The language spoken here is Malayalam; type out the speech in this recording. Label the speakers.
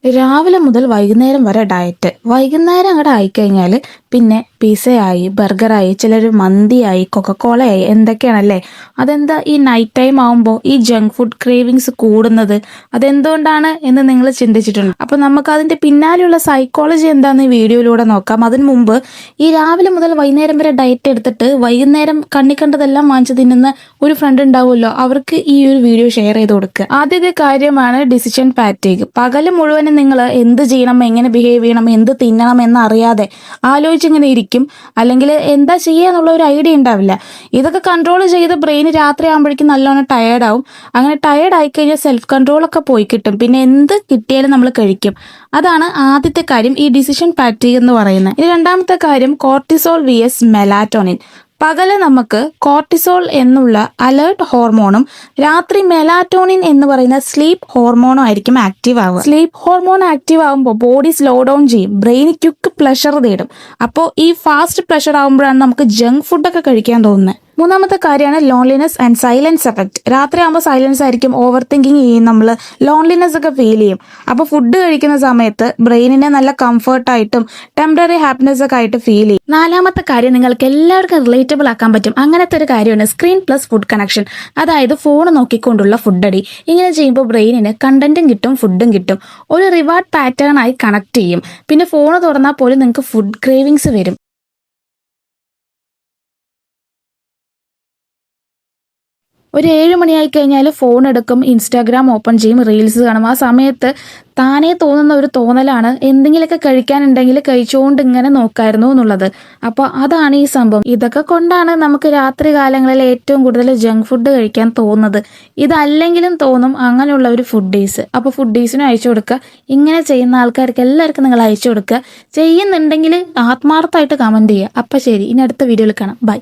Speaker 1: രാവിലെ മുതൽ വൈകുന്നേരം വരെ ഡയറ്റ്. വൈകുന്നേരം അങ്ങോട്ട് ആയിക്കഴിഞ്ഞാൽ പിന്നെ പിസയായി, ബർഗറായി, ചിലർ മന്തിയായി, കൊക്കക്കോളയായി, എന്തൊക്കെയാണല്ലേ. അതെന്താ ഈ നൈറ്റ് ടൈം ആകുമ്പോൾ ഈ ജങ്ക് ഫുഡ് ക്രേവിങ്സ് കൂടുന്നത്? അതെന്തുകൊണ്ടാണ് എന്ന് നിങ്ങൾ ചിന്തിച്ചിട്ടുണ്ട്? അപ്പോൾ നമുക്ക് അതിൻ്റെ പിന്നാലെയുള്ള സൈക്കോളജി എന്താണെന്ന് ഈ വീഡിയോയിലൂടെ നോക്കാം. അതിനു മുമ്പ് ഈ രാവിലെ മുതൽ വൈകുന്നേരം വരെ ഡയറ്റ് എടുത്തിട്ട് വൈകുന്നേരം കണ്ണിക്കണ്ടതെല്ലാം വാങ്ങിച്ച് തിന്നുന്ന ഒരു ഫ്രണ്ട് ഉണ്ടാവുമല്ലോ, അവർക്ക് ഈ ഒരു വീഡിയോ ഷെയർ ചെയ്ത് കൊടുക്കുക. ആദ്യത്തെ കാര്യമാണ് ഡിസിഷൻ ഫാറ്റീഗ്. പകല് മുഴുവൻ നിങ്ങൾ എന്ത് ചെയ്യണം, എങ്ങനെ ബിഹേവ് ചെയ്യണം, എന്ത് തിന്നണം എന്നറിയാതെ ആലോചിച്ചിങ്ങനെ ഇരിക്കും. അല്ലെങ്കിൽ എന്താ ചെയ്യുക എന്നുള്ള ഒരു ഐഡിയ ഉണ്ടാവില്ല. ഇതൊക്കെ കൺട്രോൾ ചെയ്ത് ബ്രെയിൻ രാത്രി ആകുമ്പോഴേക്കും നല്ലോണം ടയേർഡാവും. അങ്ങനെ ടയേർഡ് ആയിക്കഴിഞ്ഞാൽ സെൽഫ് കൺട്രോളൊക്കെ പോയി കിട്ടും. പിന്നെ എന്ത് കിട്ടിയാലും നമ്മൾ കഴിക്കും. അതാണ് ആദ്യത്തെ കാര്യം, ഈ ഡിസിഷൻ ഫാറ്റീഗ് എന്ന് പറയുന്നത്. ഇനി രണ്ടാമത്തെ കാര്യം കോർട്ടിസോൾ vs മെലാറ്റോണിൻ. പകല് നമുക്ക് കോർട്ടിസോൾ എന്നുള്ള അലേർട്ട് ഹോർമോണും രാത്രി മെലാറ്റോണിൻ എന്ന് പറയുന്ന സ്ലീപ്പ് ഹോർമോണും ആയിരിക്കും ആക്റ്റീവ് ആവുക. സ്ലീപ്പ് ഹോർമോൺ ആക്റ്റീവ് ആകുമ്പോൾ ബോഡി സ്ലോ ഡൗൺ ചെയ്യും, ബ്രെയിൻ ക്വിക്ക് പ്ലഷർ തേടും. അപ്പോൾ ഈ ഫാസ്റ്റ് പ്ലഷർ ആകുമ്പോഴാണ് നമുക്ക് ജങ്ക് ഫുഡൊക്കെ കഴിക്കാൻ തോന്നുന്നത്. മൂന്നാമത്തെ കാര്യമാണ് ലോൺലിനെസ് ആൻഡ് സൈലൻസ് എഫക്റ്റ്. രാത്രി ആകുമ്പോൾ സൈലൻസ് ആയിരിക്കും, ഓവർ തിങ്കിങ് ചെയ്യും, നമ്മൾ ലോൺലിനെസ് ഒക്കെ ഫീൽ ചെയ്യും. അപ്പോൾ ഫുഡ് കഴിക്കുന്ന സമയത്ത് ബ്രെയിനിനെ നല്ല കംഫർട്ടായിട്ടും ടെമ്പററി ഹാപ്പിനെസ് ഒക്കെ ആയിട്ട് ഫീൽ ചെയ്യും. നാലാമത്തെ കാര്യം നിങ്ങൾക്ക് എല്ലാവർക്കും റിലേറ്റബിൾ ആക്കാൻ പറ്റും അങ്ങനത്തെ ഒരു കാര്യമാണ് സ്ക്രീൻ പ്ലസ് ഫുഡ് കണക്ഷൻ. അതായത് ഫോൺ നോക്കിക്കൊണ്ടുള്ള ഫുഡ് അടി. ഇങ്ങനെ ചെയ്യുമ്പോൾ ബ്രെയിനിന് കണ്ടന്റും കിട്ടും, ഫുഡും കിട്ടും. ഒരു റിവാർഡ് പാറ്റേൺ ആയി കണക്ട് ചെയ്യും. പിന്നെ ഫോൺ തുറന്നാൽ പോലും നിങ്ങൾക്ക് ഫുഡ് ക്രേവിങ്സ് വരും. ഒരു 7 മണിയായി കഴിഞ്ഞാൽ ഫോൺ എടുക്കും, ഇൻസ്റ്റാഗ്രാം ഓപ്പൺ ചെയ്യും, റീൽസ് കാണും. ആ സമയത്ത് താനേ തോന്നുന്ന ഒരു തോന്നലാണ് എന്തെങ്കിലുമൊക്കെ കഴിക്കാനുണ്ടെങ്കിൽ കഴിച്ചുകൊണ്ട് ഇങ്ങനെ നോക്കായിരുന്നു എന്നുള്ളത്. അപ്പോൾ അതാണ് ഈ സംഭവം. ഇതൊക്കെ കൊണ്ടാണ് നമുക്ക് രാത്രി കാലങ്ങളിൽ ഏറ്റവും കൂടുതൽ ജങ്ക് ഫുഡ് കഴിക്കാൻ തോന്നുന്നത്. ഇതല്ലെങ്കിലും തോന്നും അങ്ങനെയുള്ള ഒരു ഫുഡീസ്. അപ്പോൾ ഫുഡീസിനും അയച്ചു കൊടുക്കുക. ഇങ്ങനെ ചെയ്യുന്ന ആൾക്കാർക്ക് എല്ലാവർക്കും നിങ്ങൾ അയച്ചു കൊടുക്കുക. ചെയ്യുന്നുണ്ടെങ്കിൽ ആത്മാർത്ഥമായിട്ട് കമൻറ്റ് ചെയ്യുക. അപ്പോൾ ശരി, ഇനി അടുത്ത വീഡിയോയിൽ കാണാം. ബൈ.